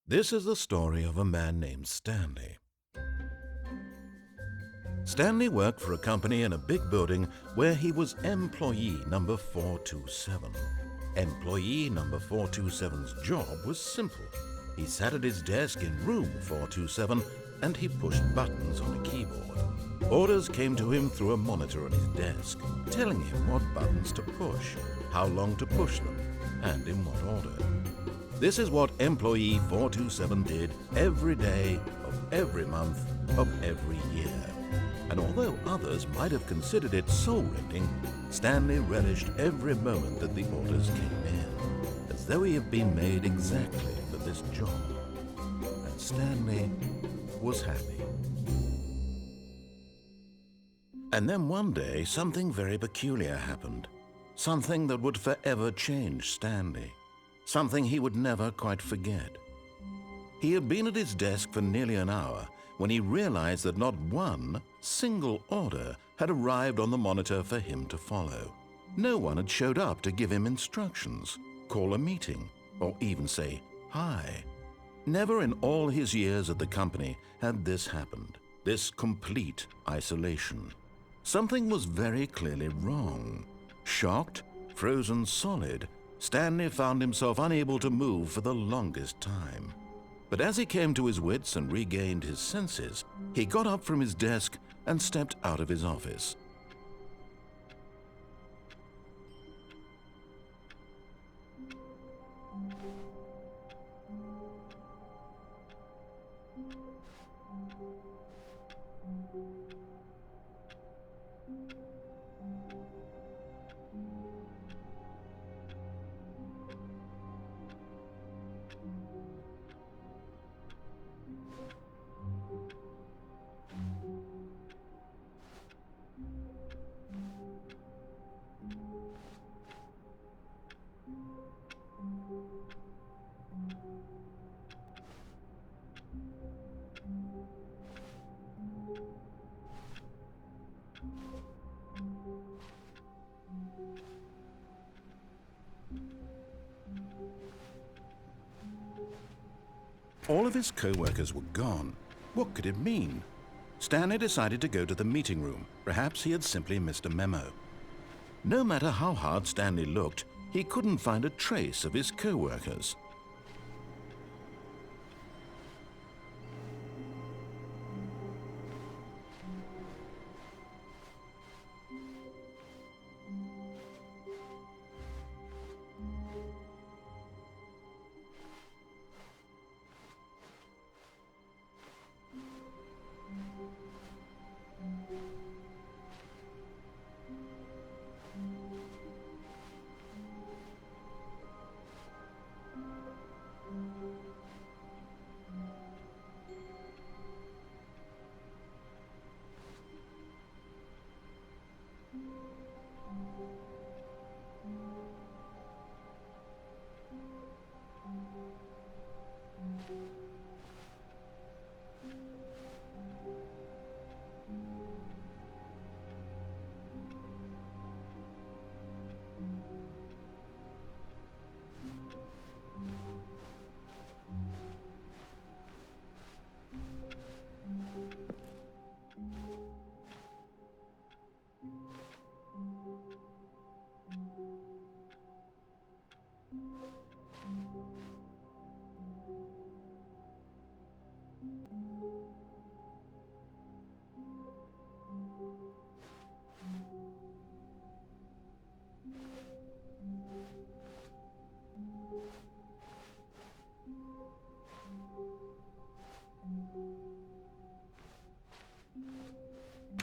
This is the story of a man named Stanley. Stanley worked for a company in a big building where he was employee number 427. Employee number 427's job was simple. He sat at his desk in room 427 and he pushed buttons on a keyboard. Orders came to him through a monitor on his desk, telling him what buttons to push, how long to push them, and in what order. This is what employee 427 did every day of every month of every year. And although others might have considered it soul-rending, Stanley relished every moment that the orders came in, as though he had been made exactly for this job. And Stanley was happy. And then one day, something very peculiar happened. Something that would forever change Stanley. Something he would never quite forget. He had been at his desk for nearly an hour when he realized that not one single order had arrived on the monitor for him to follow. No one had showed up to give him instructions, call a meeting, or even say hi. Never in all his years at the company had this happened, this complete isolation. Something was very clearly wrong. Shocked, frozen solid, Stanley found himself unable to move for the longest time. But as he came to his wits and regained his senses, he got up from his desk and stepped out of his office. All of his co-workers were gone. What could it mean? Stanley decided to go to the meeting room. Perhaps he had simply missed a memo. No matter how hard Stanley looked, he couldn't find a trace of his co-workers.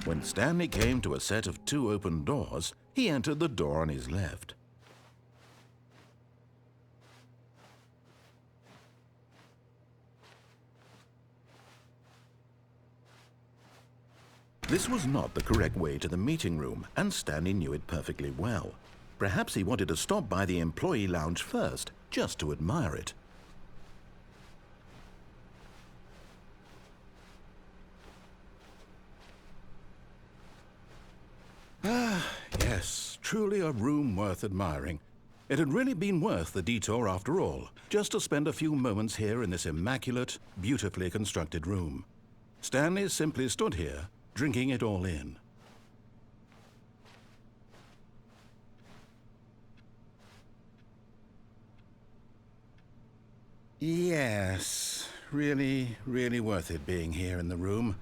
When Stanley came to a set of 2 open doors, he entered the door on his left. This was not the correct way to the meeting room, and Stanley knew it perfectly well. Perhaps he wanted to stop by the employee lounge first, just to admire it. Yes, truly a room worth admiring. It had really been worth the detour after all, just to spend a few moments here in this immaculate, beautifully constructed room. Stanley simply stood here, drinking it all in. Yes, really, really worth it being here in the room.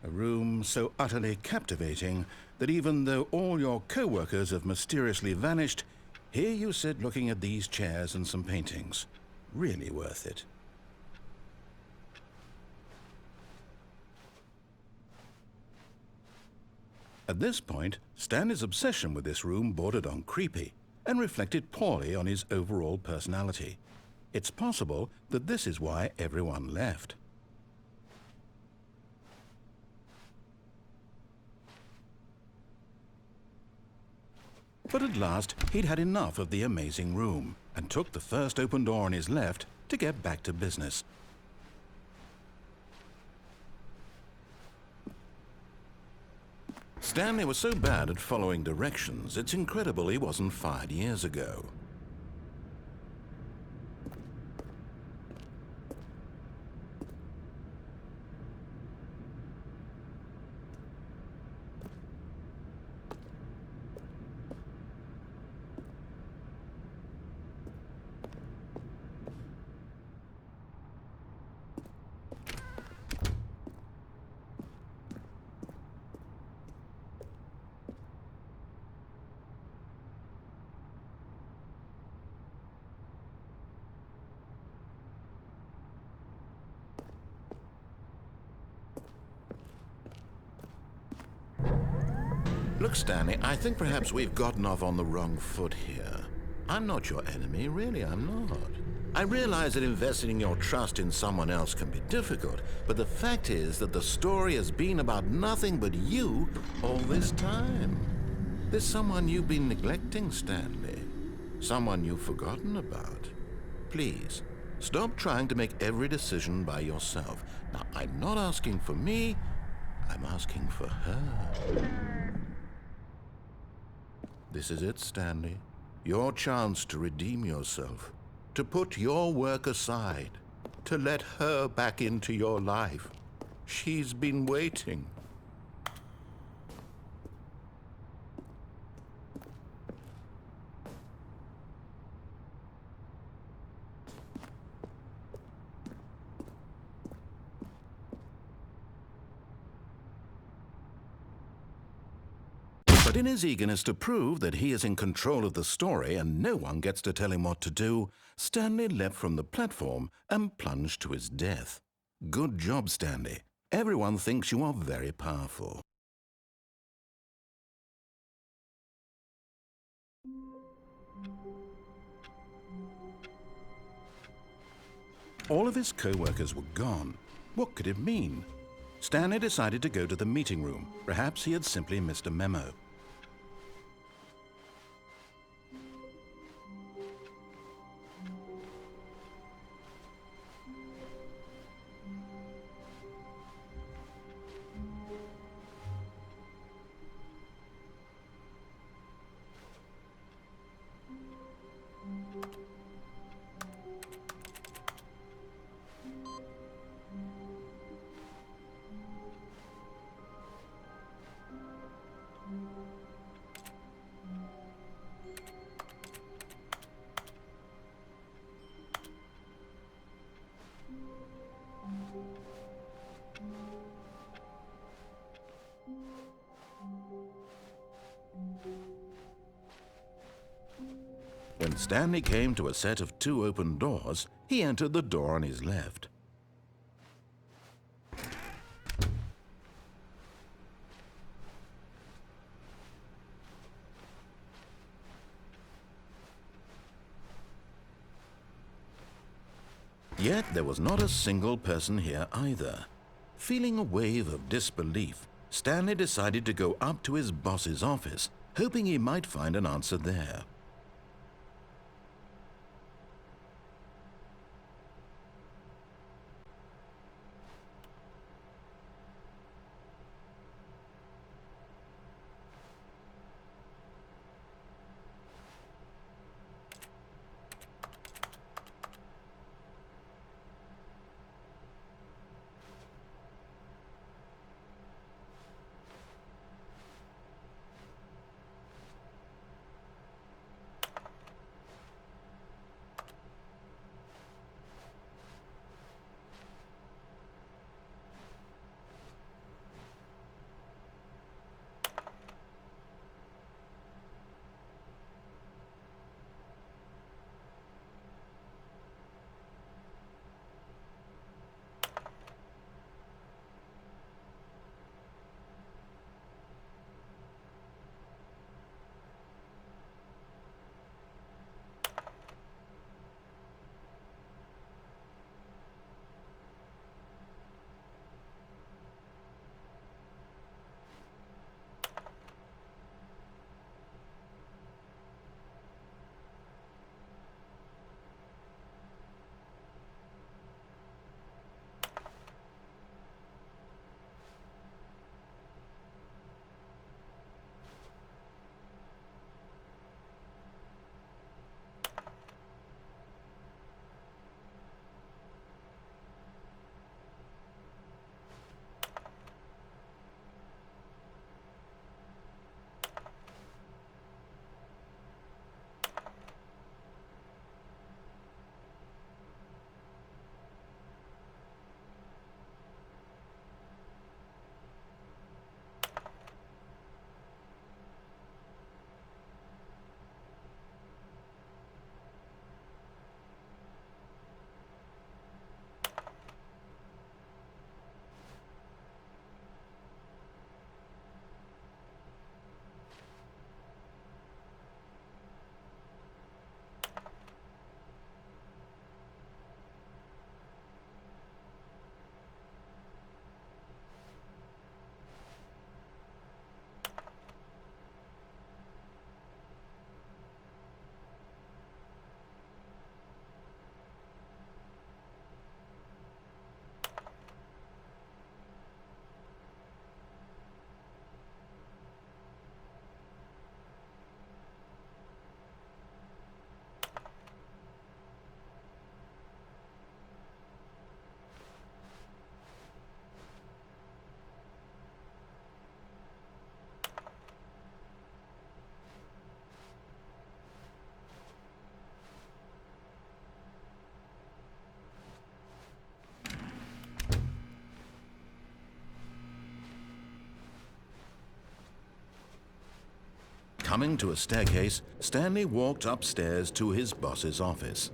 A room so utterly captivating that even though all your co-workers have mysteriously vanished, here you sit looking at these chairs and some paintings. Really worth it. At this point, Stanley's obsession with this room bordered on creepy and reflected poorly on his overall personality. It's possible that this is why everyone left. But at last, he'd had enough of the amazing room and took the first open door on his left to get back to business. Stanley was so bad at following directions, it's incredible he wasn't fired years ago. Look, Stanley, I think perhaps we've gotten off on the wrong foot here. I'm not your enemy, really, I'm not. I realize that investing your trust in someone else can be difficult, but the fact is that the story has been about nothing but you all this time. There's someone you've been neglecting, Stanley. Someone you've forgotten about. Please, stop trying to make every decision by yourself. Now, I'm not asking for me, I'm asking for her. This is it, Stanley. Your chance to redeem yourself, to put your work aside, to let her back into your life. She's been waiting. But in his eagerness to prove that he is in control of the story and no one gets to tell him what to do, Stanley leapt from the platform and plunged to his death. Good job, Stanley. Everyone thinks you are very powerful. All of his co-workers were gone. What could it mean? Stanley decided to go to the meeting room. Perhaps he had simply missed a memo. When Stanley came to a set of 2 open doors, he entered the door on his left. Yet there was not a single person here either. Feeling a wave of disbelief, Stanley decided to go up to his boss's office, hoping he might find an answer there. Coming to a staircase, Stanley walked upstairs to his boss's office.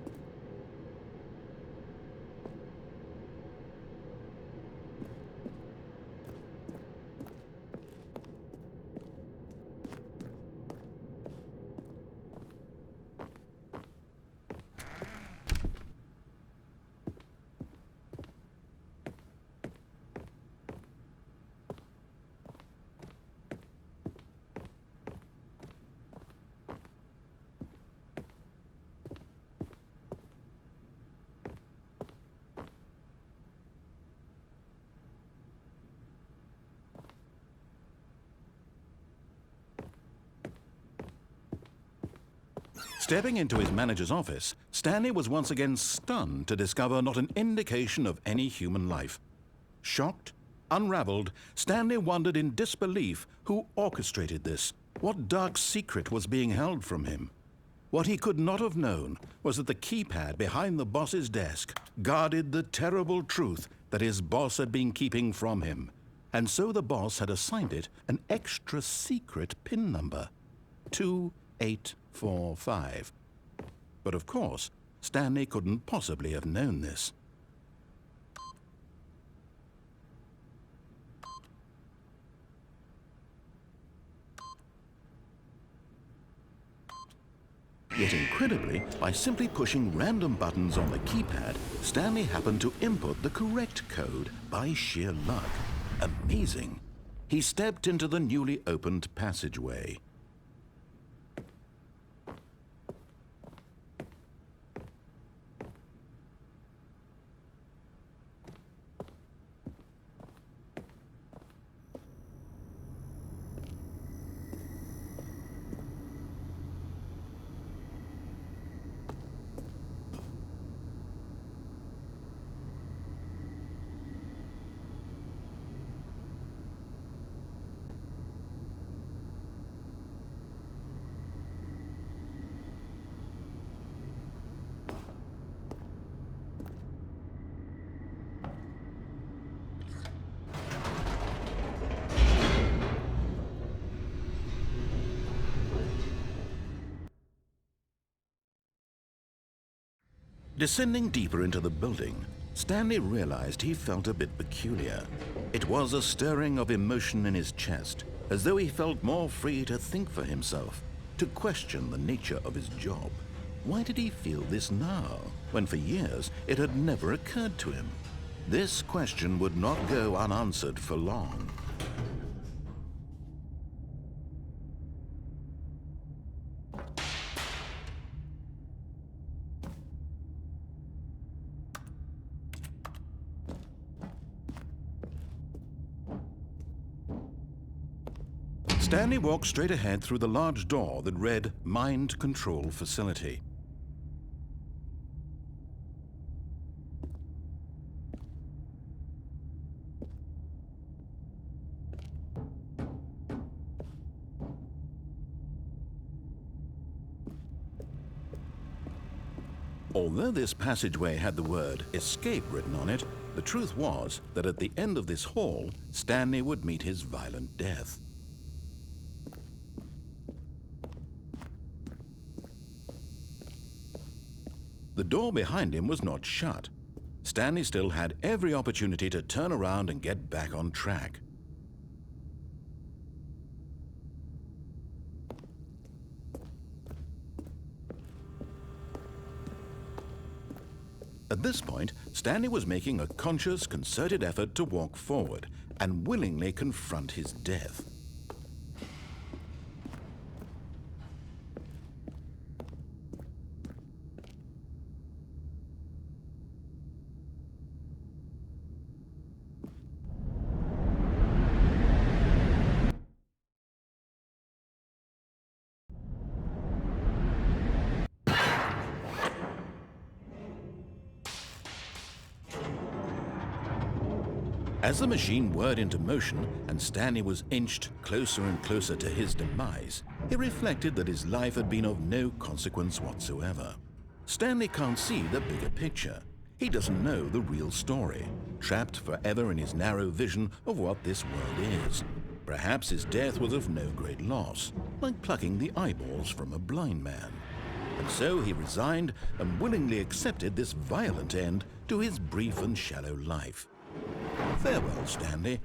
Stepping into his manager's office, Stanley was once again stunned to discover not an indication of any human life. Shocked, unraveled, Stanley wondered in disbelief who orchestrated this, what dark secret was being held from him. What he could not have known was that the keypad behind the boss's desk guarded the terrible truth that his boss had been keeping from him, and so the boss had assigned it an extra secret PIN number, 2845. But of course, Stanley couldn't possibly have known this. Yet incredibly, by simply pushing random buttons on the keypad, Stanley happened to input the correct code by sheer luck. Amazing. He stepped into the newly opened passageway. Descending deeper into the building, Stanley realized he felt a bit peculiar. It was a stirring of emotion in his chest, as though he felt more free to think for himself, to question the nature of his job. Why did he feel this now, when for years it had never occurred to him? This question would not go unanswered for long. Stanley walked straight ahead through the large door that read Mind Control Facility. Although this passageway had the word escape written on it, the truth was that at the end of this hall, Stanley would meet his violent death. The door behind him was not shut. Stanley still had every opportunity to turn around and get back on track. At this point, Stanley was making a conscious, concerted effort to walk forward and willingly confront his death. As the machine whirred into motion and Stanley was inched closer and closer to his demise, he reflected that his life had been of no consequence whatsoever. Stanley can't see the bigger picture. He doesn't know the real story, trapped forever in his narrow vision of what this world is. Perhaps his death was of no great loss, like plucking the eyeballs from a blind man. And so he resigned and willingly accepted this violent end to his brief and shallow life. Farewell, Stanley.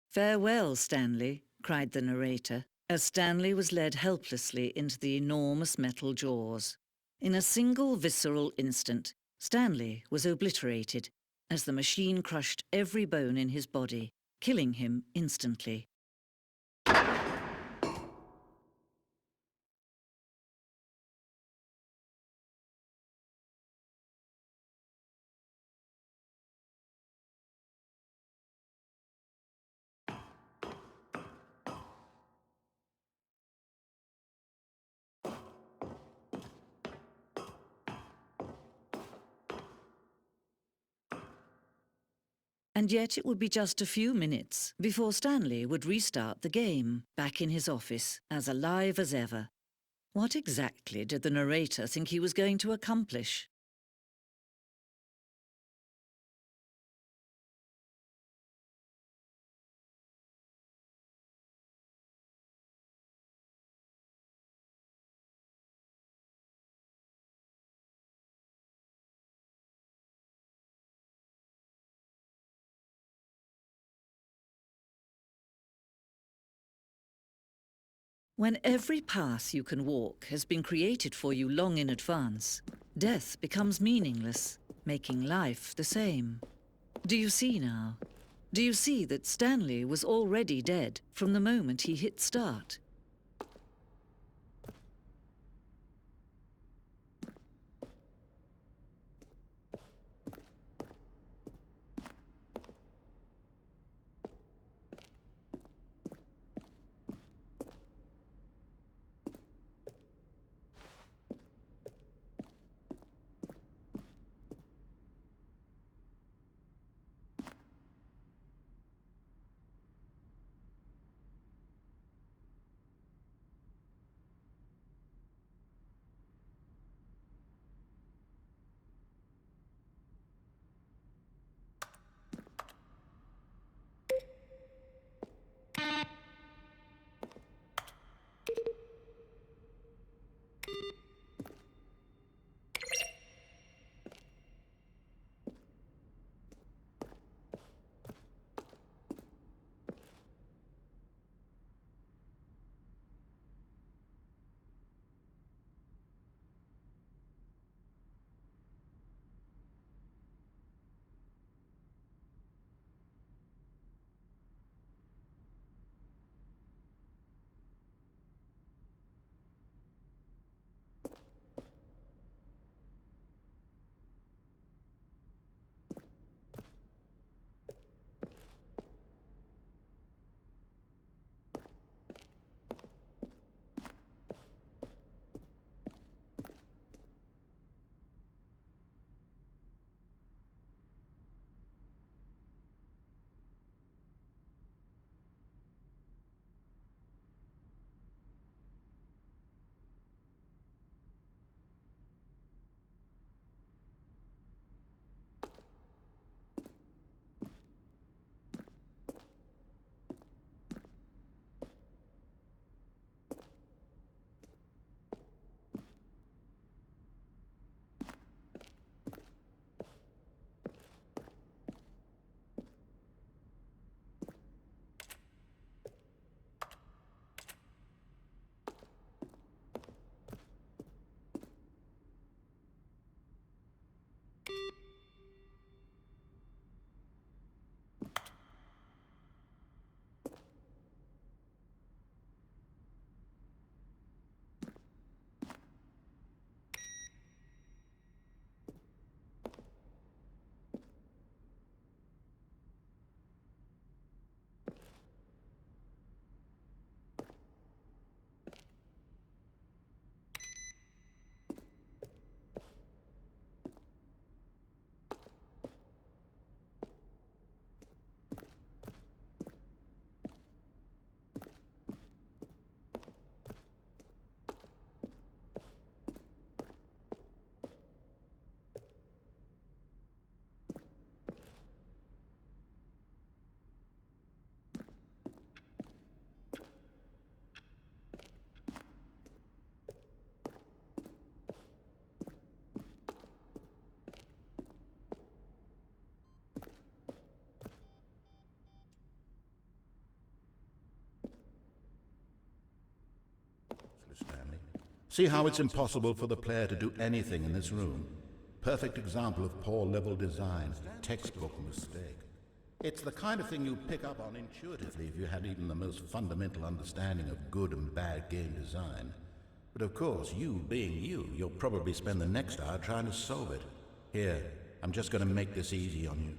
"Farewell, Stanley," cried the narrator, as Stanley was led helplessly into the enormous metal jaws. In a single visceral instant, Stanley was obliterated as the machine crushed every bone in his body, killing him instantly. And yet it would be just a few minutes before Stanley would restart the game, back in his office, as alive as ever. What exactly did the narrator think he was going to accomplish? When every path you can walk has been created for you long in advance, death becomes meaningless, making life the same. Do you see now? Do you see that Stanley was already dead from the moment he hit start? See how it's impossible for the player to do anything in this room? Perfect example of poor level design, textbook mistake. It's the kind of thing you'd pick up on intuitively if you had even the most fundamental understanding of good and bad game design. But of course, you being you, you'll probably spend the next hour trying to solve it. Here, I'm just going to make this easy on you.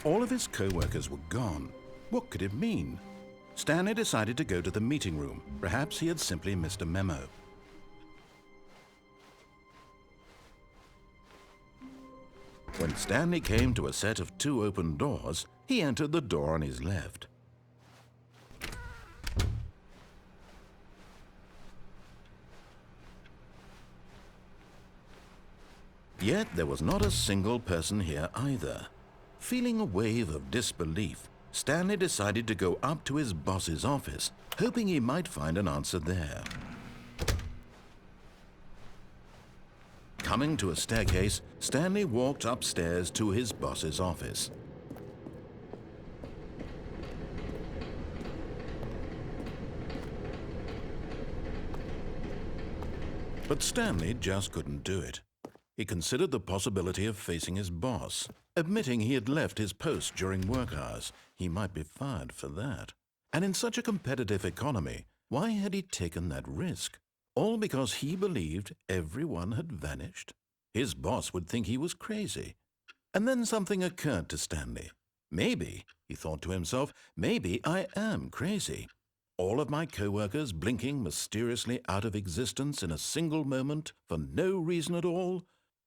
All of his co-workers were gone. What could it mean? Stanley decided to go to the meeting room. Perhaps he had simply missed a memo. When Stanley came to a set of 2 open doors, he entered the door on his left. Yet there was not a single person here either. Feeling a wave of disbelief, Stanley decided to go up to his boss's office, hoping he might find an answer there. Coming to a staircase, Stanley walked upstairs to his boss's office. But Stanley just couldn't do it. He considered the possibility of facing his boss, admitting he had left his post during work hours. He might be fired for that. And in such a competitive economy, why had he taken that risk? All because he believed everyone had vanished? His boss would think he was crazy. And then something occurred to Stanley. Maybe, he thought to himself, maybe I am crazy. All of my co-workers blinking mysteriously out of existence in a single moment for no reason at all?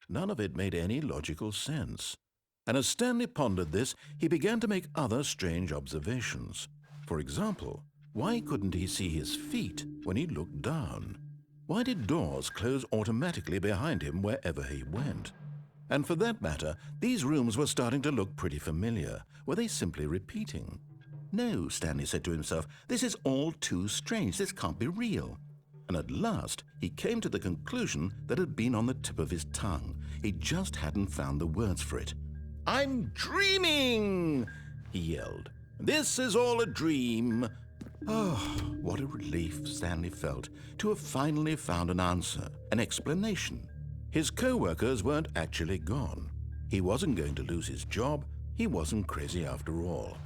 None of it made any logical sense. And as Stanley pondered this, he began to make other strange observations. For example, why couldn't he see his feet when he looked down? Why did doors close automatically behind him wherever he went? And for that matter, these rooms were starting to look pretty familiar. Were they simply repeating? No, Stanley said to himself, this is all too strange. This can't be real. And at last, he came to the conclusion that had been on the tip of his tongue. He just hadn't found the words for it. "I'm dreaming!" he yelled. "This is all a dream." Oh, what a relief Stanley felt to have finally found an answer, an explanation. His co-workers weren't actually gone. He wasn't going to lose his job. He wasn't crazy after all.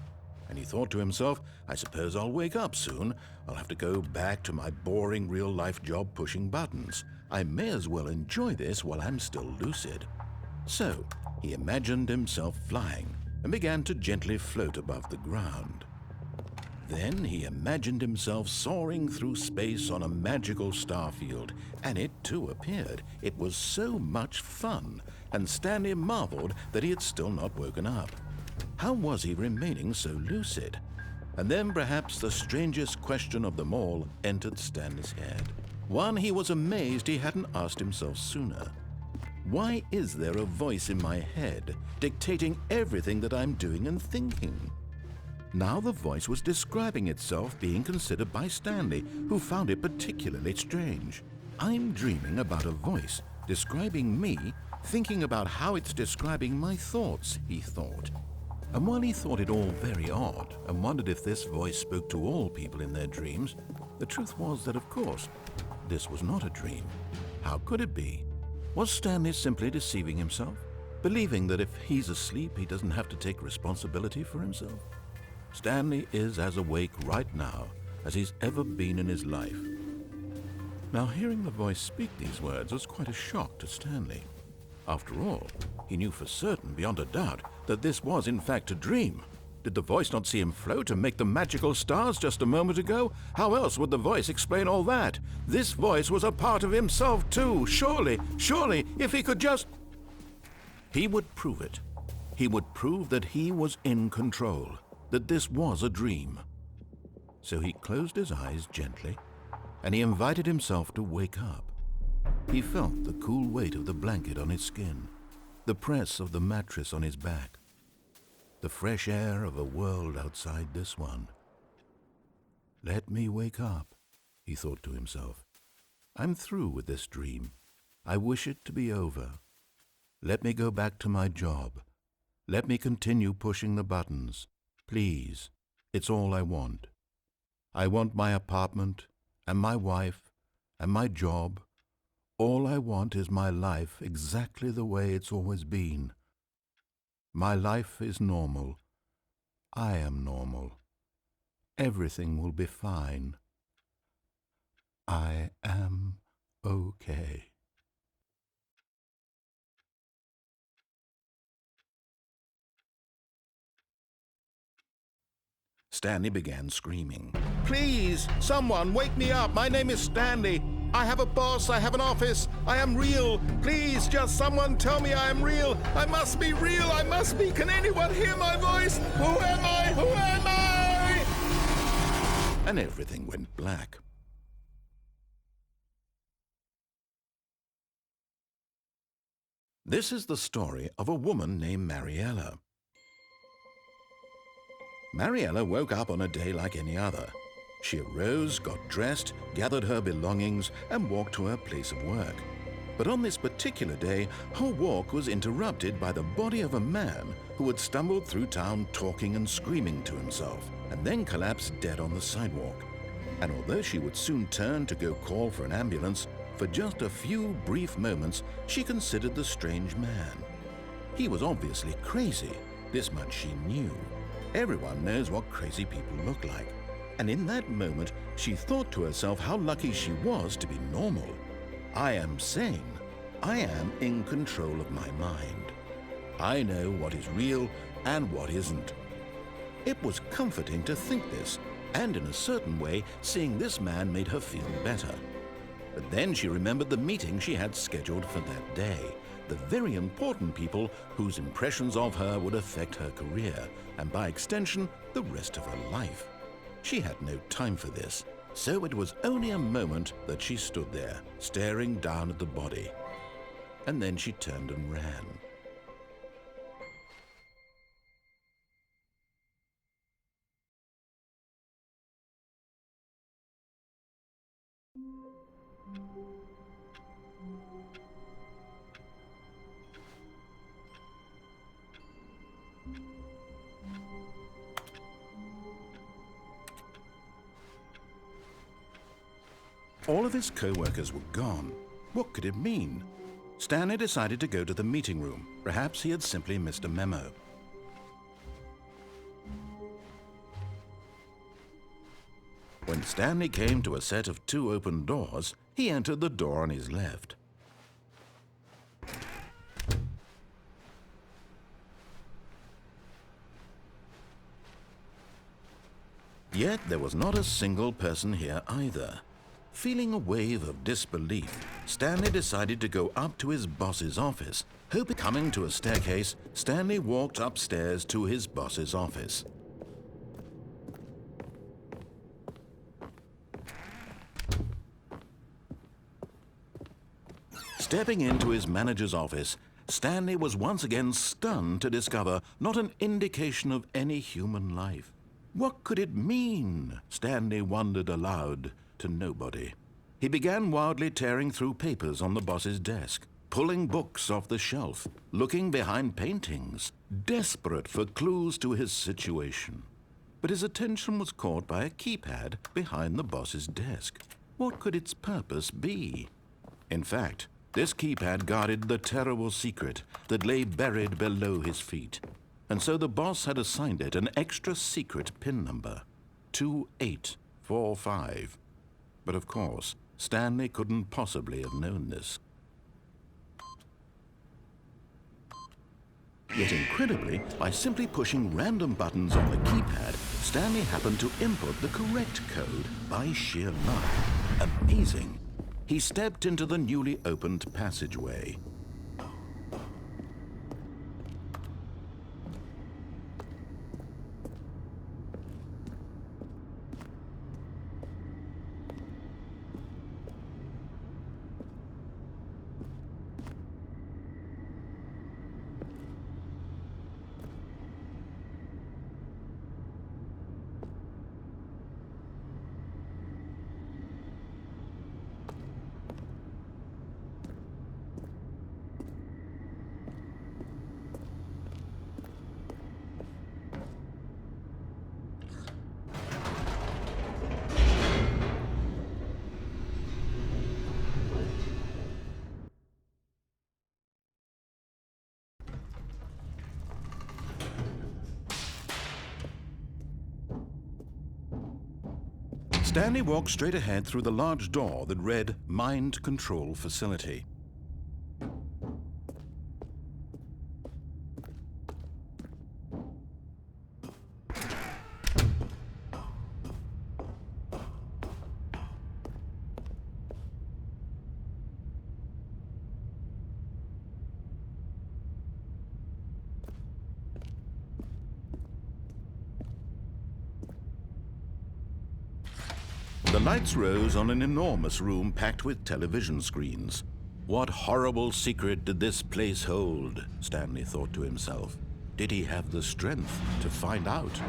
And he thought to himself, I suppose I'll wake up soon. I'll have to go back to my boring real-life job pushing buttons. I may as well enjoy this while I'm still lucid. So he imagined himself flying and began to gently float above the ground. Then he imagined himself soaring through space on a magical starfield, and it too appeared. It was so much fun, and Stanley marveled that he had still not woken up. How was he remaining so lucid? And then perhaps the strangest question of them all entered Stanley's head. One he was amazed he hadn't asked himself sooner. Why is there a voice in my head dictating everything that I'm doing and thinking? Now the voice was describing itself being considered by Stanley, who found it particularly strange. I'm dreaming about a voice describing me, thinking about how it's describing my thoughts, he thought. And while he thought it all very odd and wondered if this voice spoke to all people in their dreams, the truth was that, of course, this was not a dream. How could it be? Was Stanley simply deceiving himself, believing that if he's asleep, he doesn't have to take responsibility for himself? Stanley is as awake right now as he's ever been in his life. Now, hearing the voice speak these words was quite a shock to Stanley. After all, he knew for certain, beyond a doubt, that this was in fact a dream. Did the voice not see him float and make the magical stars just a moment ago? How else would the voice explain all that? This voice was a part of himself too. Surely, if he could just... He would prove it. He would prove that he was in control, that this was a dream. So he closed his eyes gently, and he invited himself to wake up. He felt the cool weight of the blanket on his skin, the press of the mattress on his back, the fresh air of a world outside this one. Let me wake up, he thought to himself. I'm through with this dream. I wish it to be over. Let me go back to my job. Let me continue pushing the buttons. Please, it's all I want. I want my apartment and my wife and my job, All I want is my life exactly the way it's always been. My life is normal. I am normal. Everything will be fine. I am okay. Stanley began screaming. Please, someone, wake me up. My name is Stanley. I have a boss. I have an office. I am real. Please, just someone tell me I am real. I must be real. I must be. Can anyone hear my voice? Who am I? Who am I? And everything went black. This is the story of a woman named Mariella. Mariella woke up on a day like any other. She arose, got dressed, gathered her belongings, and walked to her place of work. But on this particular day, her walk was interrupted by the body of a man who had stumbled through town talking and screaming to himself, and then collapsed dead on the sidewalk. And although she would soon turn to go call for an ambulance, for just a few brief moments she considered the strange man. He was obviously crazy, this much she knew. Everyone knows what crazy people look like. And in that moment, she thought to herself how lucky she was to be normal. I am sane. I am in control of my mind. I know what is real and what isn't. It was comforting to think this, and in a certain way, seeing this man made her feel better. But then she remembered the meeting she had scheduled for that day, the very important people whose impressions of her would affect her career, and by extension, the rest of her life. She had no time for this, so it was only a moment that she stood there, staring down at the body. And then she turned and ran. All of his co-workers were gone. What could it mean? Stanley decided to go to the meeting room. Perhaps he had simply missed a memo. When Stanley came to a set of 2 open doors, he entered the door on his left. Yet there was not a single person here either. Feeling a wave of disbelief, Stanley decided to go up to his boss's office. Coming to a staircase, Stanley walked upstairs to his boss's office. Stepping into his manager's office, Stanley was once again stunned to discover not an indication of any human life. What could it mean? Stanley wondered aloud to nobody. He began wildly tearing through papers on the boss's desk, pulling books off the shelf, looking behind paintings, desperate for clues to his situation. But his attention was caught by a keypad behind the boss's desk. What could its purpose be? In fact, this keypad guarded the terrible secret that lay buried below his feet. And so the boss had assigned it an extra secret PIN number, 2845. But of course, Stanley couldn't possibly have known this. Yet incredibly, by simply pushing random buttons on the keypad, Stanley happened to input the correct code by sheer luck. Amazing. He stepped into the newly opened passageway. Stanley walked straight ahead through the large door that read Mind Control Facility. The lights rose on an enormous room packed with television screens. What horrible secret did this place hold? Stanley thought to himself. Did he have the strength to find out?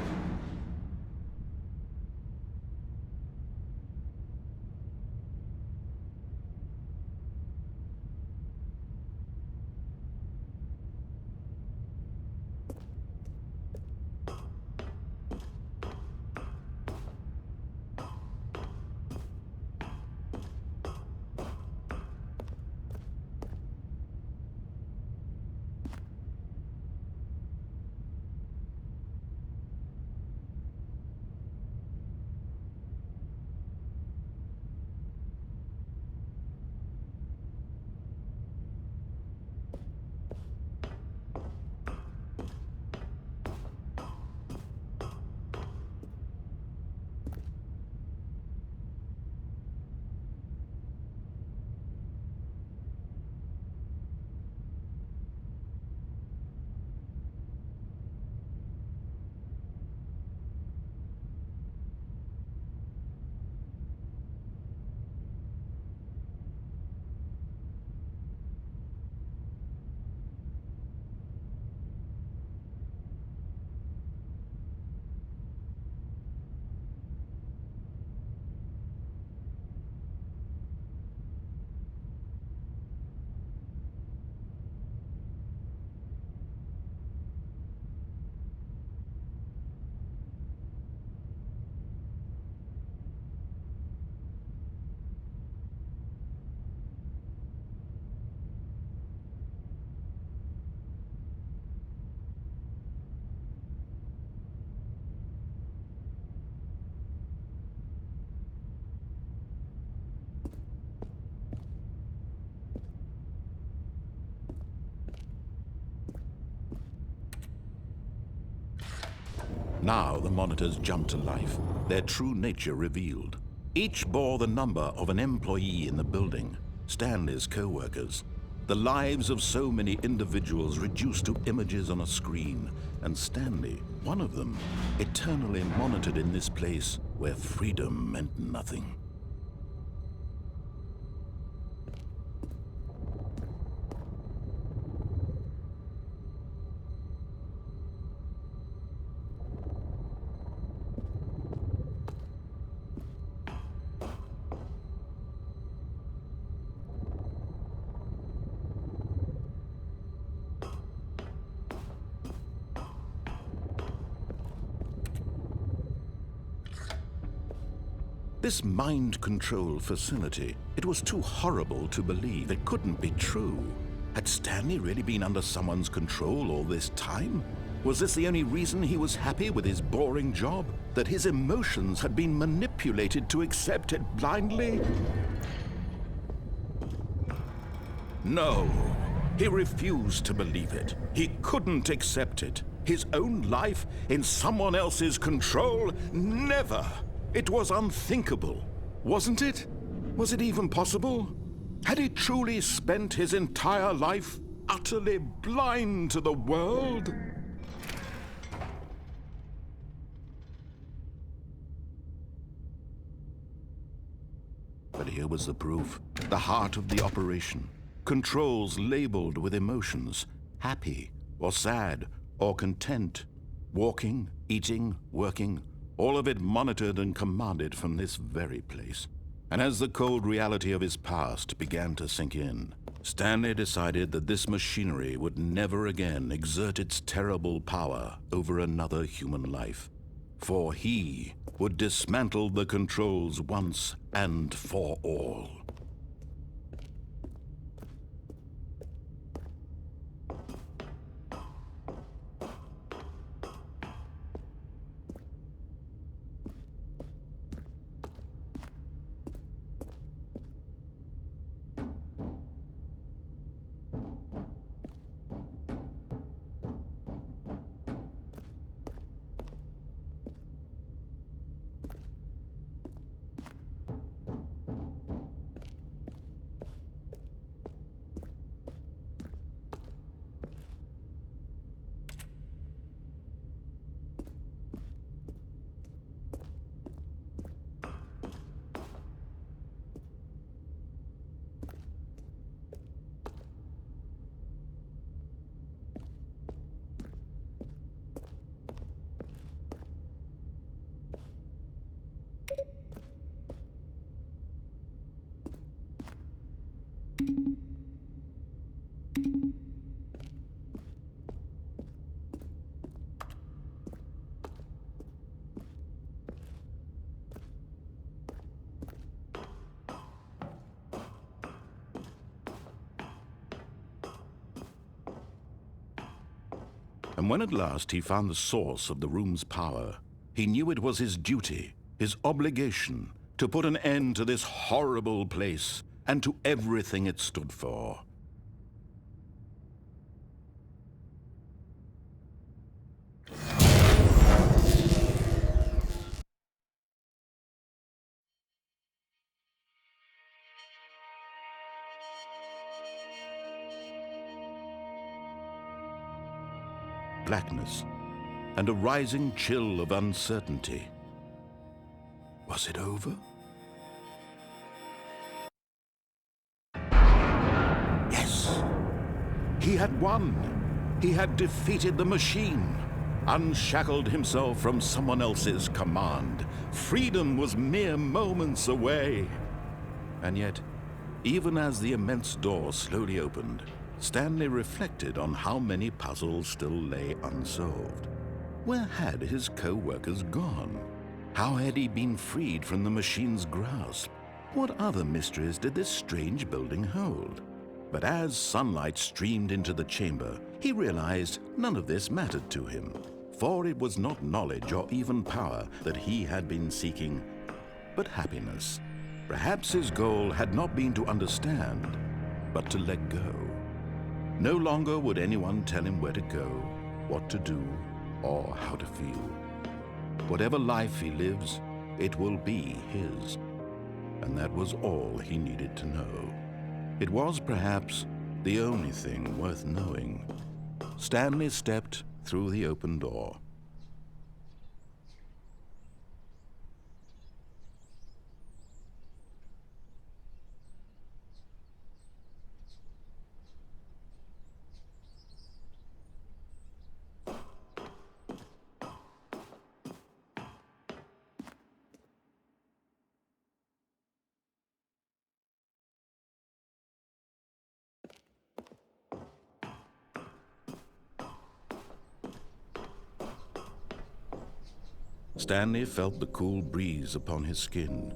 Now the monitors jumped to life, their true nature revealed. Each bore the number of an employee in the building, Stanley's co-workers. The lives of so many individuals reduced to images on a screen, and Stanley, one of them, eternally monitored in this place where freedom meant nothing. This mind control facility, it was too horrible to believe. It couldn't be true. Had Stanley really been under someone's control all this time? Was this the only reason he was happy with his boring job? That his emotions had been manipulated to accept it blindly? No, he refused to believe it. He couldn't accept it. His own life in someone else's control? Never! It was unthinkable, wasn't it? Was it even possible? Had he truly spent his entire life utterly blind to the world? But here was the proof. The heart of the operation. Controls labeled with emotions. Happy, or sad, or content. Walking, eating, working. All of it monitored and commanded from this very place. And as the cold reality of his past began to sink in, Stanley decided that this machinery would never again exert its terrible power over another human life. For he would dismantle the controls once and for all. And when at last he found the source of the room's power, he knew it was his duty, his obligation, to put an end to this horrible place and to everything it stood for. Blackness and a rising chill of uncertainty. Was it over? Yes! He had won! He had defeated the machine, unshackled himself from someone else's command. Freedom was mere moments away. And yet, even as the immense door slowly opened, Stanley reflected on how many puzzles still lay unsolved. Where had his co-workers gone? How had he been freed from the machine's grasp? What other mysteries did this strange building hold? But as sunlight streamed into the chamber, he realized none of this mattered to him, for it was not knowledge or even power that he had been seeking, but happiness. Perhaps his goal had not been to understand, but to let go. No longer would anyone tell him where to go, what to do, or how to feel. Whatever life he lives, it will be his. And that was all he needed to know. It was perhaps the only thing worth knowing. Stanley stepped through the open door. Stanley felt the cool breeze upon his skin,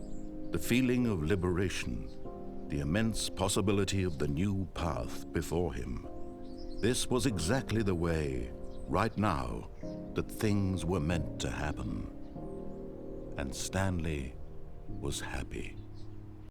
the feeling of liberation, the immense possibility of the new path before him. This was exactly the way, right now, that things were meant to happen. And Stanley was happy.